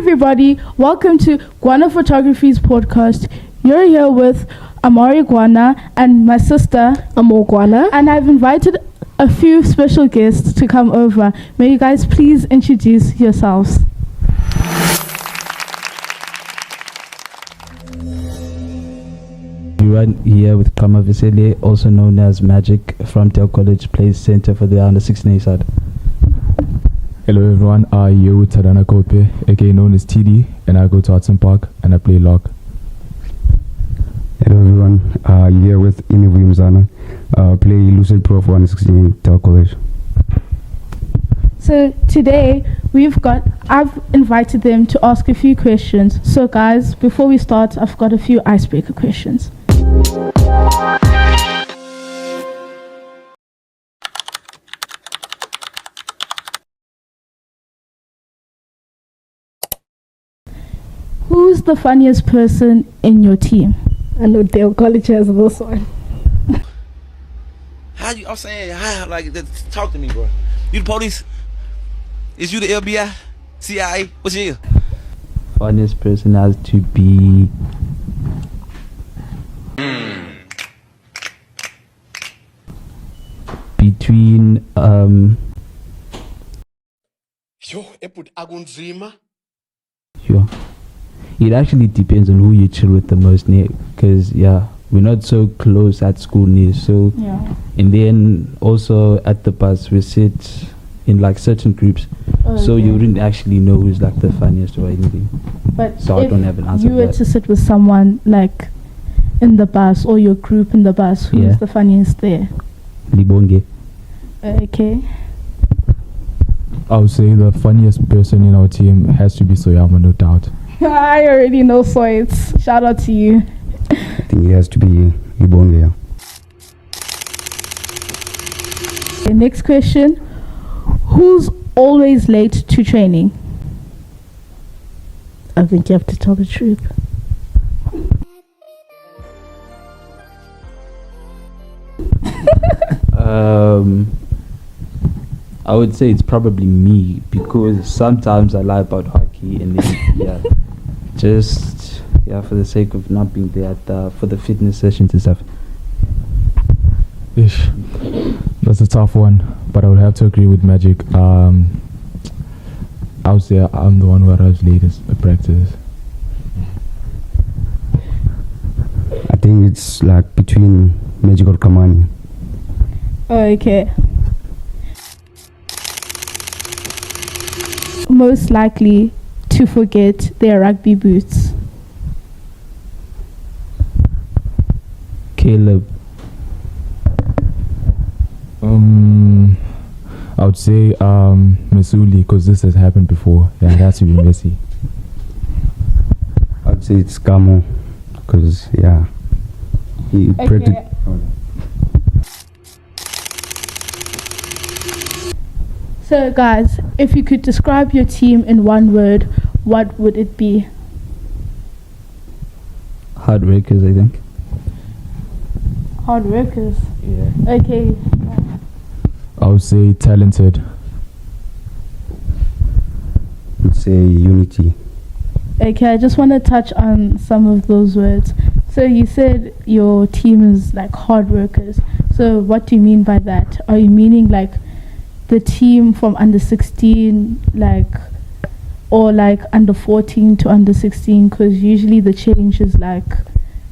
everybody, welcome to Guana Photography's podcast. You're here with Amari Guana and my sister Amo Guana, and I've invited a few special guests to come over. May you guys please introduce yourselves. We run here with Kama Vesele, also known as Magic, from Del College, plays center for the under 16A side. Hello everyone, here with Tadana Kope, aka known as TD, and I go to Hudson Park and I play lock. Hello everyone, here with Imi Williamsana, play Lucid Pro for 116 Del College. So today I've invited them to ask a few questions. So guys, before we start, I've got a few icebreaker questions. Who's the funniest person in your team? I know Dale College has this one. I'm saying, talk to me, bro. You the police? Is you the FBI? CIA? What's you? Funniest person has to be between sure. It actually depends on who you chill with the most, because we're not so close at school near. So and then also at the bus we sit in like certain groups, so you wouldn't actually know who's like the funniest or anything. But so I don't have an answer. You were to sit with someone like in the bus or your group in the bus, who's the funniest there? Libonge. Okay. I would say the funniest person in our team has to be Soyama, no doubt. I already know Soitz. Shout out to you. I think it has to be Libonge. Okay, next question. Who's always late to training? I think you have to tell the truth. I would say it's probably me, because sometimes I lie about hockey and then for the sake of not being there for the fitness sessions and stuff. Ish. That's a tough one, but I would have to agree with Magic. I would say I'm the one who arrives latest at practice. I think it's like between Magic or Kamani. Okay. Most likely to forget their rugby boots? Caleb. I would say Mesuli, because this has happened before. Yeah, it has to be Messi. I would say it's Kamo, because he practiced. So guys, if you could describe your team in one word, what would it be? Hard workers, I think. Hard workers? Yeah. Okay. I would say talented. I would say unity. Okay, I just want to touch on some of those words. So you said your team is like hard workers. So what do you mean by that? Are you meaning like the team from under 16, or under 14 to under 16? Because usually the change is like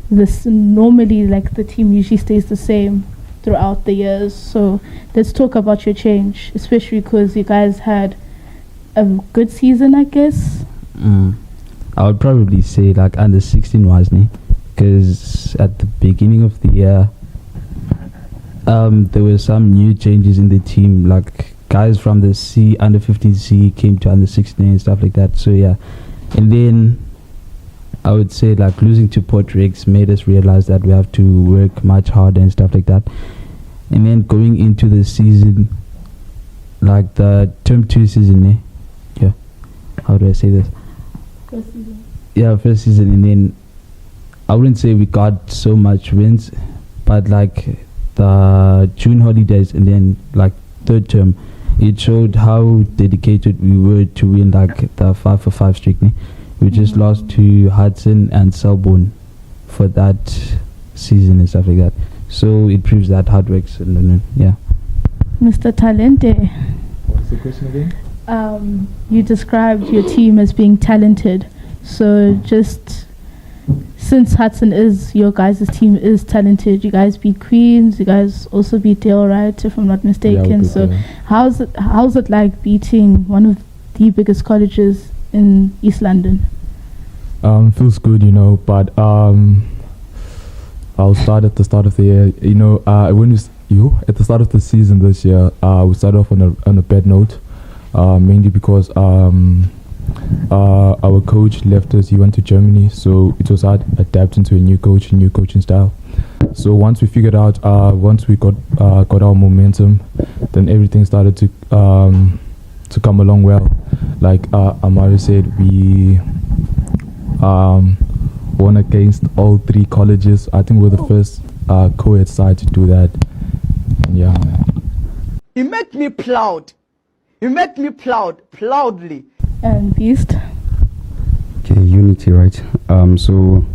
this. Normally, like the team usually stays the same throughout the years. So let's talk about your change, especially because you guys had a good season, I guess. I would probably say like under 16 wasn't it? Because at the beginning of the year, there were some new changes in the team, like guys from the C under 15C came to under 16 and stuff like that. So and then I would say like losing to Port Rex made us realize that we have to work much harder and stuff like that. And then going into the season, like the term 2 season, how do I say this? First season. Yeah, first season, and then I wouldn't say we got so much wins, but like the June holidays and then like third term, it showed how dedicated we were to win like the 5-for-5 streak. We just lost to Hudson and Selborne for that season and stuff like that. So it proves that hard work's in London. Yeah. Mr. Talente, What's the question again? you described your team as being talented. So just since Hudson is your guys' team is talented, you guys beat Queens, you guys also beat Dale, right? If I'm not mistaken. So how's it like beating one of the biggest colleges in East London? Feels good, but I'll start at the start of the year. When at the start of the season this year, we started off on a bad note, mainly because our coach left us. He went to Germany, so it was hard adapting to a new coach, new coaching style. So once we figured out, once we got our momentum, then everything started to come along well. Like Amari said, we won against all 3 colleges. I think we're the first co-ed side to do that. And yeah, man. You make me proud. You make me proudly. And Beast? Okay, unity, right? So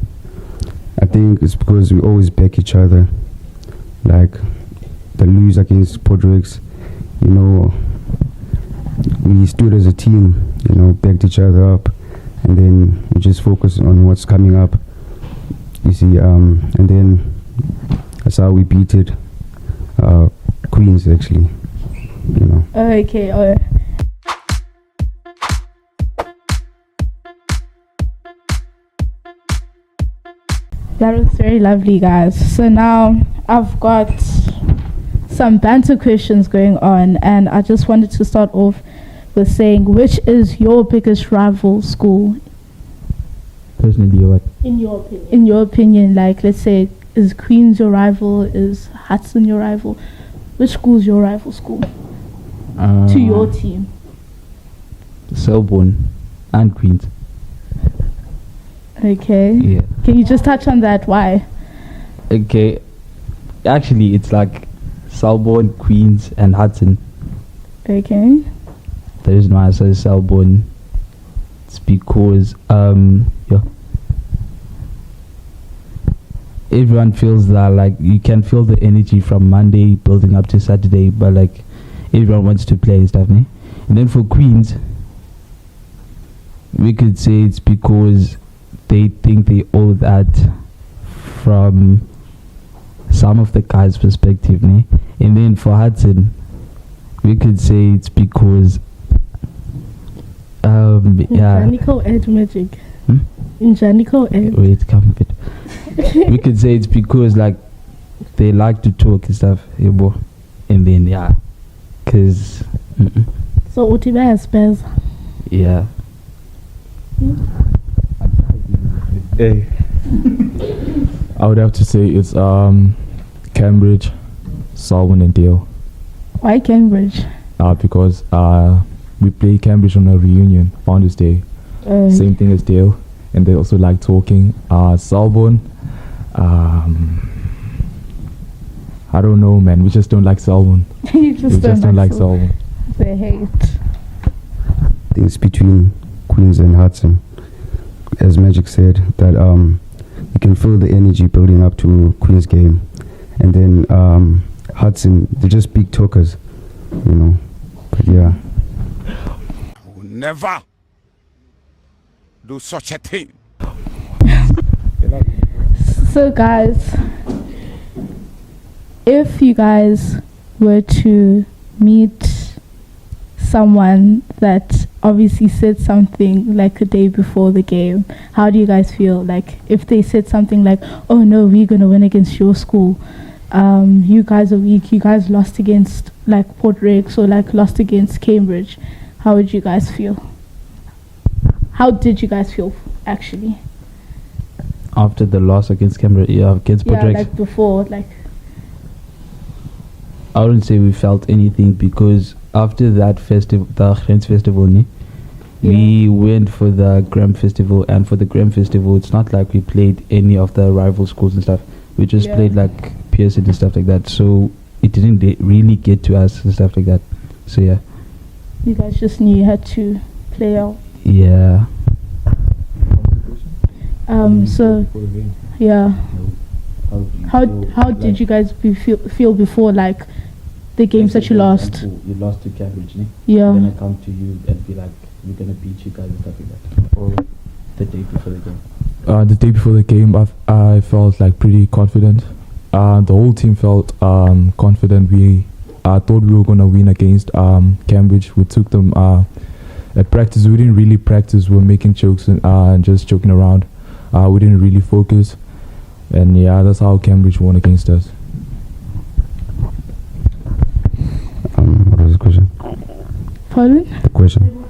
I think it's because we always back each other. Like the lose against Podrick's, we stood as a team, backed each other up, and then we just focus on what's coming up. You see, and then that's how we beat it. Queens, actually, Okay. That was very lovely, guys. So now I've got some banter questions going on, and I just wanted to start off with saying, which is your biggest rival school? Personally, what? In your opinion, like, let's say, is Queens your rival? Is Hudson your rival? Which school's your rival school to your team? Selborne and Queens. Okay. Yeah. Can you just touch on that? Why? Okay. Actually, it's like Selborne, Queens, and Hudson. Okay. The reason why I say Selborne, it's because everyone feels that, like, you can feel the energy from Monday building up to Saturday, but like everyone wants to play and stuff, And then for Queens, we could say it's because they think they owe that from some of the guys' perspective, And then for Hudson, we could say it's because Janico Ed Magic. In Janico Ed. Wait, come a bit. We could say it's because, like, they like to talk and stuff, and then because So Utiba Spurs. yeah. Hey. I would have to say it's Cambridge, Selborne, and Dale. Why Cambridge? Because we play Cambridge on a reunion, Founders Day. Same thing as Dale, and they also like talking. Selborne, I don't know, man. We just don't like Selborne. You just don't like Selborne. They hate. I think it's between Queens and Hudson. As Magic said, that you can feel the energy building up to Queens game, and then Hudson, they're just big talkers, But yeah. I will never do such a thing. So guys, if you guys were to meet someone that obviously said something like a day before the game, how do you guys feel? Like, if they said something like, oh no, we're gonna win against your school, you guys are weak, you guys lost against like Port Rex or like lost against Cambridge, how would you guys feel? How did you guys feel actually? After the loss against Cambridge, against Port Rex, like before, like, I wouldn't say we felt anything, because after that festival, the Grants Festival, we went for the Gram Festival, and for the Gram Festival, it's not like we played any of the rival schools and stuff. We just played like Pearson and stuff like that. So it didn't really get to us and stuff like that. So yeah. You guys just knew you had to play out. Yeah. So yeah. How did you guys feel before, like, the games that you lost? You lost to Cambridge, ne? Yeah. Then I come to you and be like, we're gonna beat you guys and stuff like that. Or the day before the game. The day before the game, I felt like pretty confident. The whole team felt confident. I thought we were gonna win against Cambridge. We took them at practice. We didn't really practice. We were making jokes and just joking around. We didn't really focus, and yeah, that's how Cambridge won against us. What was the question? Pardon? The question.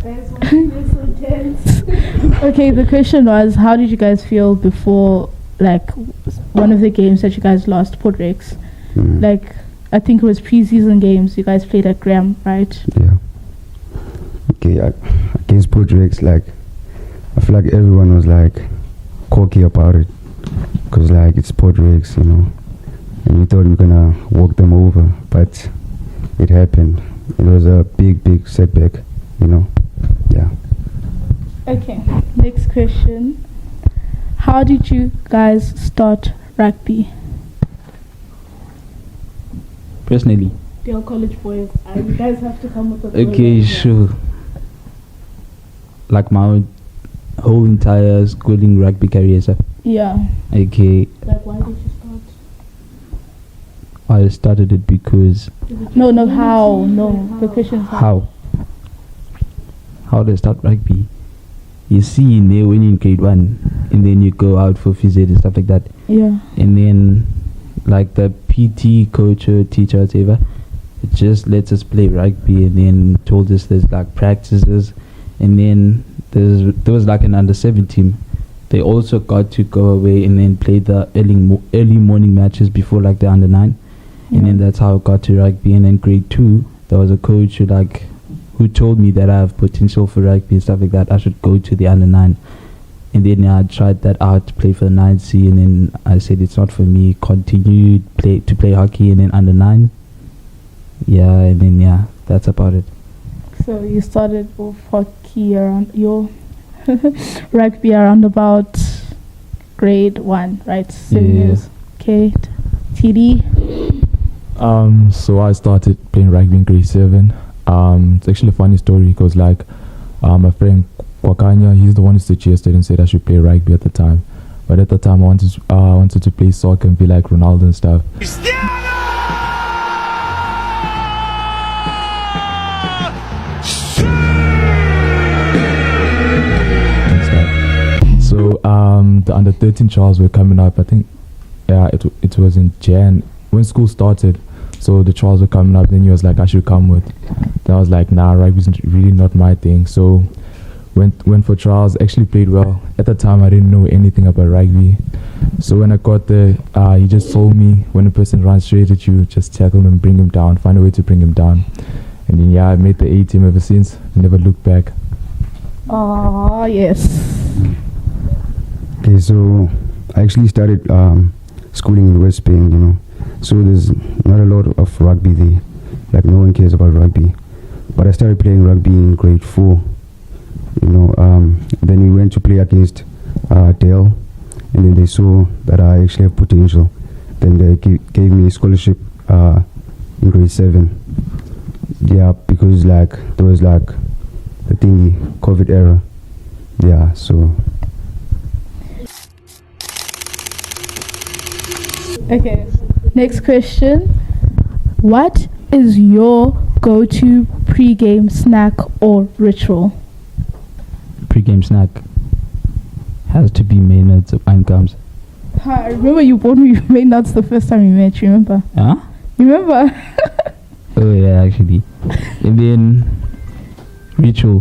Okay, the question was, how did you guys feel before, like, one of the games that you guys lost, Port Rex? Like, I think it was pre-season games. You guys played at Graham, right? Yeah. Okay, against Port Rex, like, I feel like everyone was like cocky about it, because like it's Port Rex, you know, and we thought we were gonna walk them over, but it happened. It was a big setback, you know. Yeah. Okay, next question. How did you guys start rugby? Personally. They're college boys. You guys have to come with a Okay, sure. Like my whole entire schooling rugby career, sir. Yeah. Okay. Like, why did you start? I started it because... No, how? No, the question is how? How did I start rugby? You see in there when you're in grade 1, and then you go out for phys ed and stuff like that. Yeah. And then, like, the PT coach or teacher, whatever, it just lets us play rugby, and then told us there's like practices, and then there was like an under-7 team. They also got to go away and then play the early morning matches before like the under-9. And then that's how I got to rugby. And then grade 2, there was a coach who told me that I have potential for rugby and stuff like that. I should go to the under-9. And then I tried that out to play for the 9C, and then I said it's not for me. Continued to play hockey, and then under-9. Yeah, and then that's about it. So you started with hockey around your rugby around about grade 1, right? 7 years. Okay. TD? So I started playing rugby in grade 7. It's actually a funny story because like my friend Kwakanya, he's the one who suggested and said I should play rugby at the time. But at the time I wanted to play soccer and be like Ronaldo and stuff. So the under 13 trials were coming up. I think it was in Jan when school started. So the trials were coming up. Then he was like, I should come with. Then I was like, nah, rugby's really not my thing. So went for trials. Actually played well. At the time I didn't know anything about rugby. So when I got there, he just told me when a person runs straight at you, just tackle him, bring him down, find a way to bring him down. And then I made the A team ever since. Never looked back. Oh yes. Okay, so I actually started schooling in West Spain, you know. So there's not a lot of rugby there. Like no one cares about rugby. But I started playing rugby in grade 4. You know, then we went to play against Dale, and then they saw that I actually have potential. Then they gave me a scholarship in grade 7. Yeah, because like there was like the thingy COVID era. Yeah, so. Okay, next question. What is your go-to pre-game snack or ritual? Pre-game snack has to be Maynard's or pine gums. I remember you bought me Maynard's the first time we met, remember? Huh? Remember? Oh yeah, actually. And then ritual.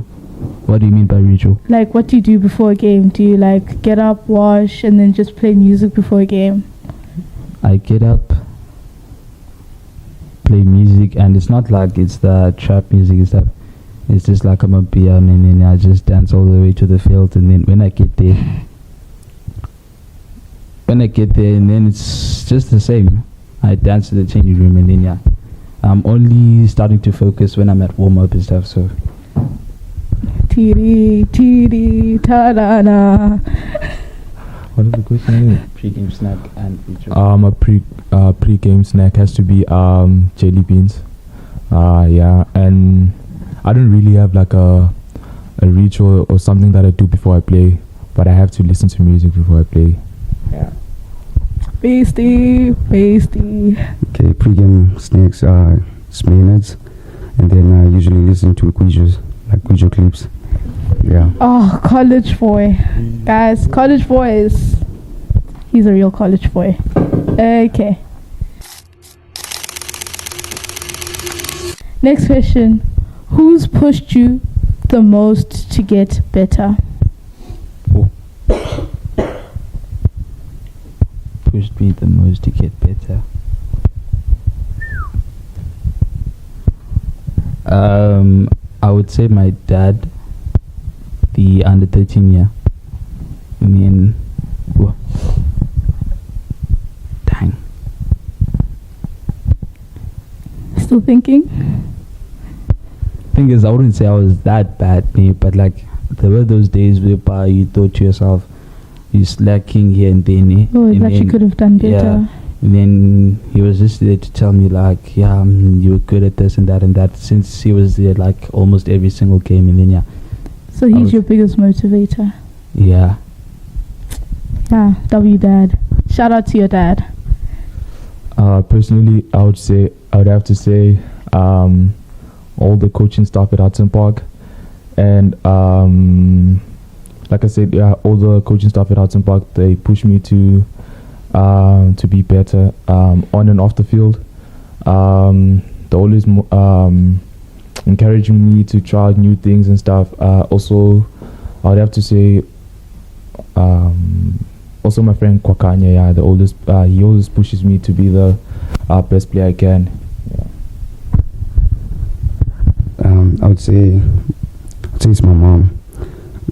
What do you mean by ritual? Like, what do you do before a game? Do you like get up, wash, and then just play music before a game? I get up, play music, and it's not like it's the trap music and stuff. It's just like I'm a piano, and then I just dance all the way to the field. And then when I get there, and then it's just the same. I dance to the changing room, and then I'm only starting to focus when I'm at warm up and stuff. So Tiri, tiri, ta-da-da. What is the question? Pre-game snack and feature. A pre-game snack has to be jelly beans. Yeah, and I don't really have like a ritual or something that I do before I play, but I have to listen to music before I play. Yeah. Pasty. Okay, pre-game snacks are Smaynards, and then I usually listen to Kwijos, like Kwijo clips. Yeah. Oh, college boy. Guys, college boy he's a real college boy. Okay. Next question. Who's pushed you the most to get better? Pushed me the most to get better. I would say my dad, the under 13 year. And then, dang. Still thinking? Thing is, I wouldn't say I was that bad, but like there were those days whereby you thought to yourself, you're slacking here and then. Oh, that you could have done better. Yeah, and then he was just there to tell me like, yeah, you were good at this and that. Since he was there like almost every single game, and then yeah. So he's your biggest motivator. Yeah. Yeah, W dad. Shout out to your dad. Personally, I would have to say all the coaching staff at Hudson Park, and like I said, yeah, all the coaching staff at Hudson Park, they push me to be better on and off the field. They're always encouraging me to try out new things and stuff. Also, I would have to say also my friend Kwakanya, yeah, the oldest, he always pushes me to be the best player I can. Yeah. I would say it's my mom.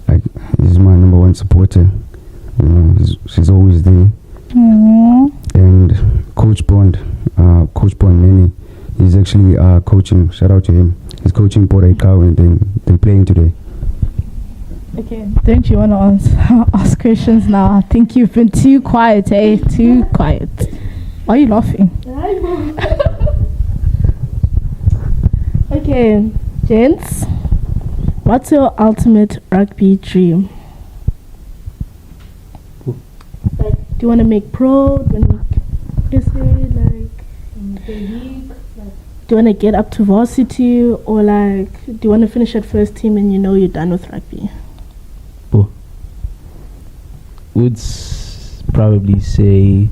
Like, she's my number one supporter. You know, she's always there. Aww. And Coach Bond Manny, he's actually coaching. Shout out to him. He's coaching Port Aikau, and then they're playing today. Okay, don't you want to ask questions now? I think you've been too quiet, eh? Too quiet. Why are you laughing? Okay, gents, what's your ultimate rugby dream? Like, do you want to make pro? Do you want to make SA? Like, in the league? Like, do you want to get up to varsity? Or like, do you want to finish at first team and you know you're done with rugby? Would probably say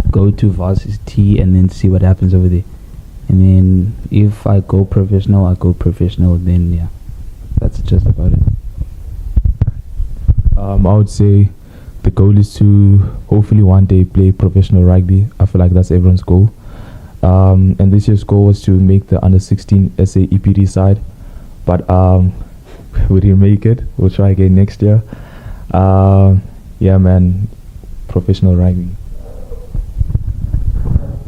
go to varsity and then see what happens over there. And then if I go professional, I go professional. Then yeah, that's just about it. I would say the goal is to hopefully one day play professional rugby. I feel like that's everyone's goal. And this year's goal was to make the under 16 SA EPD side, but we didn't make it. We'll try again next year. Yeah, man, professional rugby.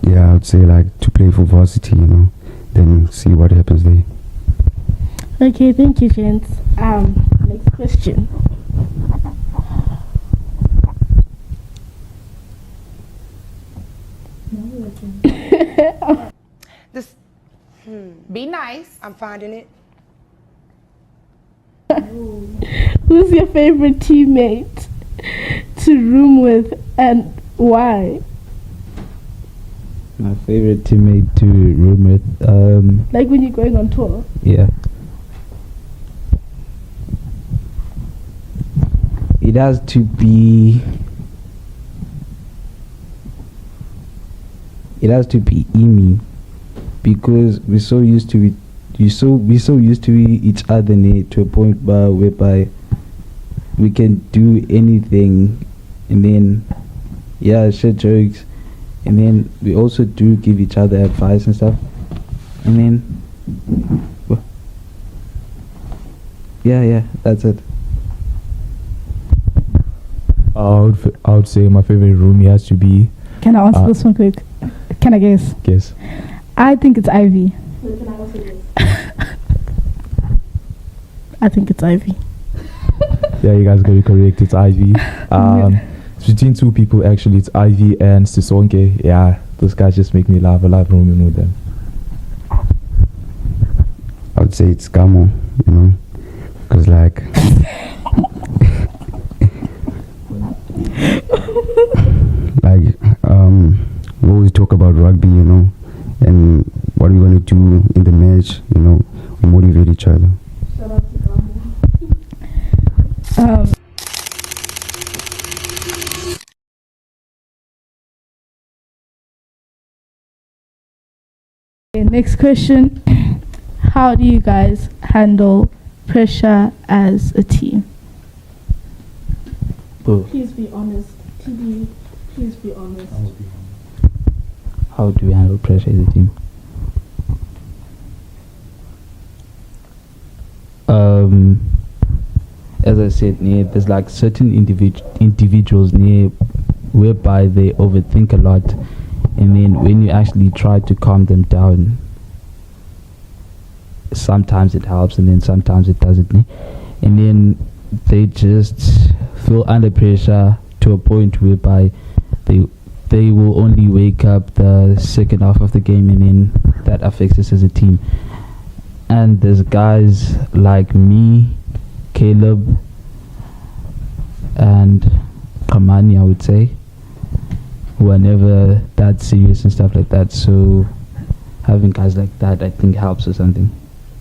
Yeah, I would say like to play for varsity, you know, then see what happens there. Okay, thank you, gents. Next question. This, be nice. I'm finding it. Who's your favorite teammate to room with and why? My favorite teammate to room with, like when you're going on tour? Yeah. It has to be Emi, because we're so used to it. We're so used to each other to a point whereby we can do anything, and then share jokes, and then we also do give each other advice and stuff, and then that's it. I would say my favorite roomie has to be. Can I answer this one quick? Can I guess? Guess. I think it's Ivy. I think it's Ivy. Yeah, you guys got it correct. It's Ivy. It's between two people actually. It's Ivy and Sisonke. Yeah, those guys just make me laugh. I love roaming with them. I would say it's Gamo, because like we always talk about rugby, and what we want to do in the match, we motivate each other. Shout out to Gamo. Okay, next question. How do you guys handle pressure as a team? Please be honest. TD, please be honest. How do we handle pressure as a team? As I said, there's like certain individuals whereby they overthink a lot, and then when you actually try to calm them down, sometimes it helps and then sometimes it doesn't, and then they just feel under pressure to a point whereby they will only wake up the second half of the game, and then that affects us as a team. And there's guys like me, Caleb, and Kamani, I would say, who are never that serious and stuff like that. So having guys like that, I think, helps or something.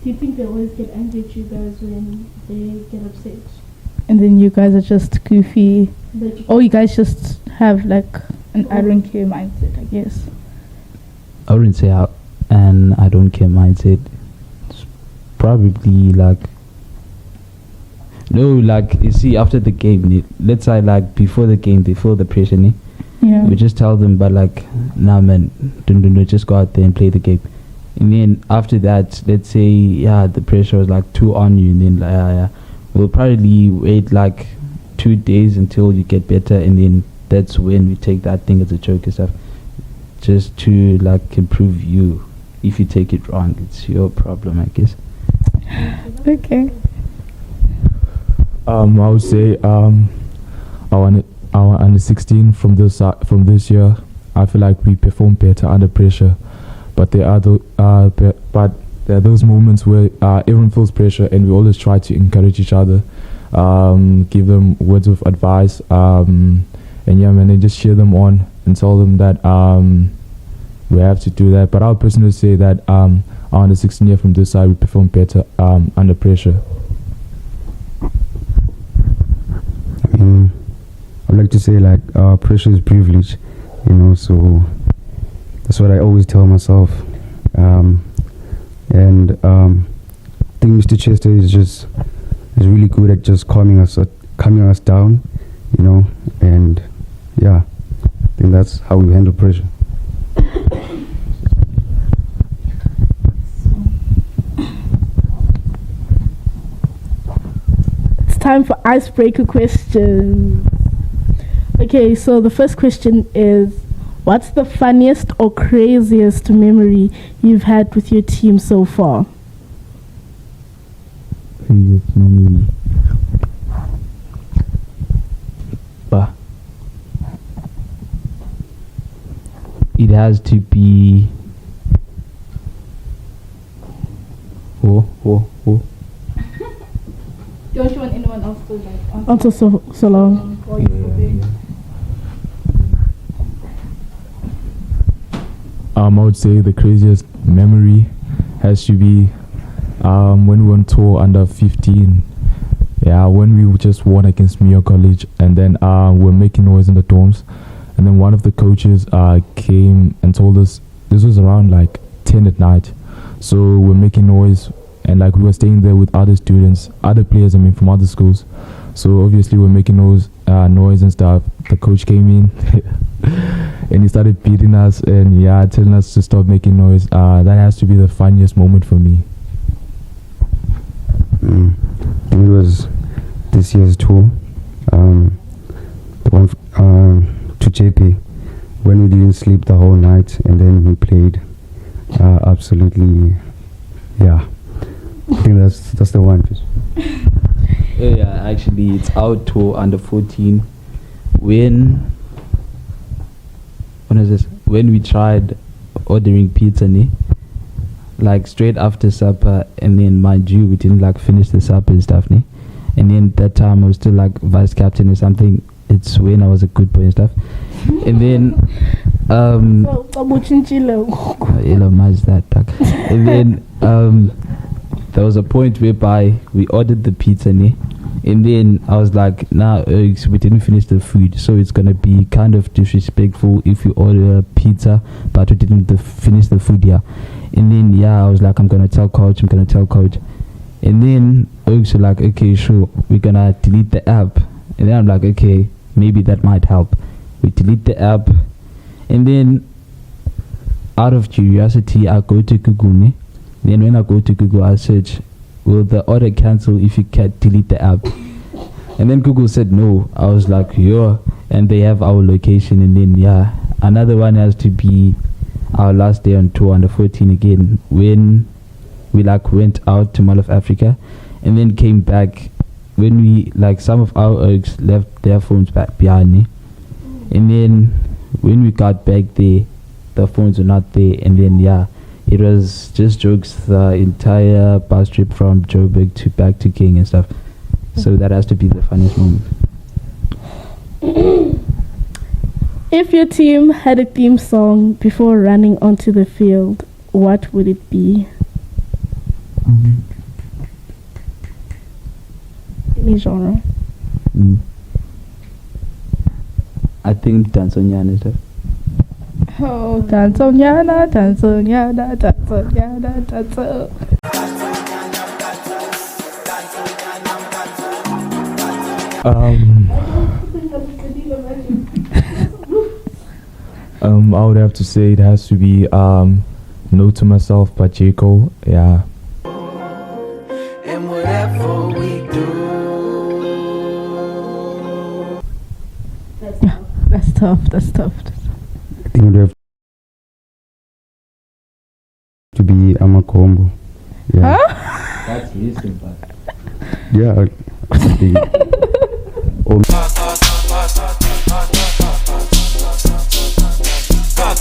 Do you think they always get angry at you guys when they get upset? And then you guys are just goofy. Or you guys just have like an I don't care mindset, I guess. I wouldn't say an I don't care mindset. It's probably like, no, like, you see, after the game, let's say like before the game, they feel the pressure, Yeah. we just tell them, but like, nah man, don't just go out there and play the game. And then after that, let's say, the pressure was like too on you, and then like, we'll probably wait like 2 days until you get better, and then that's when we take that thing as a joke and stuff, just to like improve you. If you take it wrong, it's your problem, I guess. Okay. I would say our under 16 from this year, I feel like we perform better under pressure, but there are those moments where everyone feels pressure, and we always try to encourage each other, give them words of advice, and then just cheer them on and tell them that we have to do that. But I would personally say that our under 16 year from this side, we perform better under pressure. I'd like to say like pressure is privilege, so that's what I always tell myself. And I think Mr. Chester is really good at just calming us down, and I think that's how we handle pressure. It's time for icebreaker questions. Okay, so the first question is, what's the funniest or craziest memory you've had with your team so far? Craziest memory. It has to be. Don't you want anyone else to like Answer so long. I would say the craziest memory has to be when we went on tour under 15. Yeah, when we just won against Mio College, and then we were making noise in the dorms, and then one of the coaches came and told us, this was around like 10 at night, so we're making noise, and like we were staying there with other students, other players, from other schools, so obviously we're making noise and stuff. The coach came in and he started beating us and telling us to stop making noise. That has to be the funniest moment for me. It was this year's tour, the one to JP, when we didn't sleep the whole night, and then we played absolutely, I think that's the one. Yeah, actually, it's out to under 14. When is this? When we tried ordering pizza, like straight after supper, and then mind you, we didn't like finish the supper and stuff, and then that time I was still like vice captain or something. It's when I was a good boy and stuff, and then and then there was a point whereby we ordered the pizza, and then I was like, nah, we didn't finish the food, so it's gonna be kind of disrespectful if you order a pizza but we didn't finish the food, yeah. And then I was like, I'm gonna tell coach, and then Oaks were like, okay, sure, we're gonna delete the app. And then I'm like, okay, maybe that might help. We delete the app, and then out of curiosity I go to Google, then when I go to Google I search, will the order cancel if you can't delete the app? And then Google said no. I was like, yeah, and they have our location. And then another one has to be our last day on tour under 14 again, when we like went out to Mall of Africa and then came back, when we like some of our ergs left their phones back behind me, and then when we got back there the phones were not there. And then it was just jokes the entire bus trip from Joburg to back to King and stuff. So that has to be the funniest moment. If your team had a theme song before running onto the field, what would it be? Any genre? I think Tanzania stuff. Oh, Tanzania, Tanzania, Tanzania, Tanzania. I would have to say it has to be No to Myself by J. Cole. Yeah. And whatever we do. That's tough. I think it would have to be Amakombo. Yeah. Huh? That's recent, but Yeah.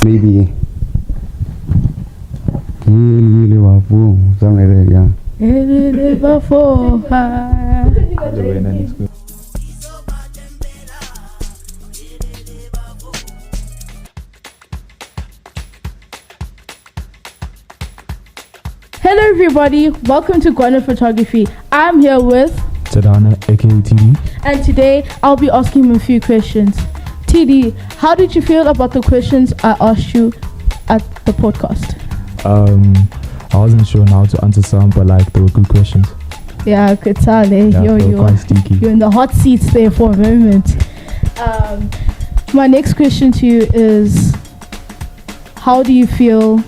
Maybe something like that, yeah. Hello everybody, welcome to Guano Photography. I'm here with Tadana, aka TD. and today I'll be asking him a few questions. TD, how did you feel about the questions I asked you at the podcast? I wasn't sure how to answer some, but like they were good questions. Yeah, I could tell, eh? Yeah, they were quite sticky. You're in the hot seats there for a moment. My next question to you is, how do you feel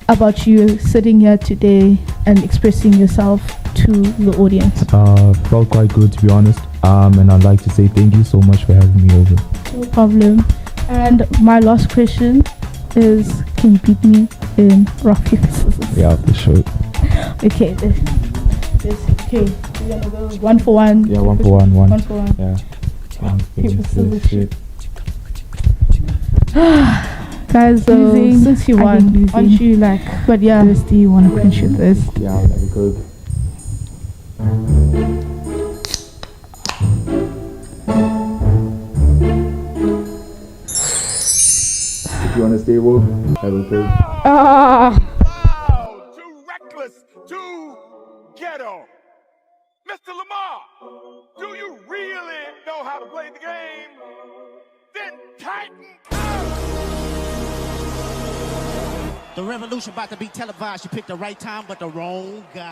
about you sitting here today and expressing yourself to the audience? Felt quite good, to be honest. And I'd like to say thank you so much for having me over. No problem. And my last question is, can you beat me in rock, paper, scissors? Yeah, for sure. Okay, okay. We're gonna go 1 for 1. Yeah, 1 for 1. 1 for 1. Yeah. Paper, scissors, shoot. Guys, so since you won, aren't you like, but yeah, thirsty, you want to quench your thirst? Yeah, I'll let it go. If you want to stay woke, have a go. Too reckless, too ghetto. Mr. Lamar, do you really know how to play the game? Then tighten The revolution about to be televised. You picked the right time, but the wrong guy.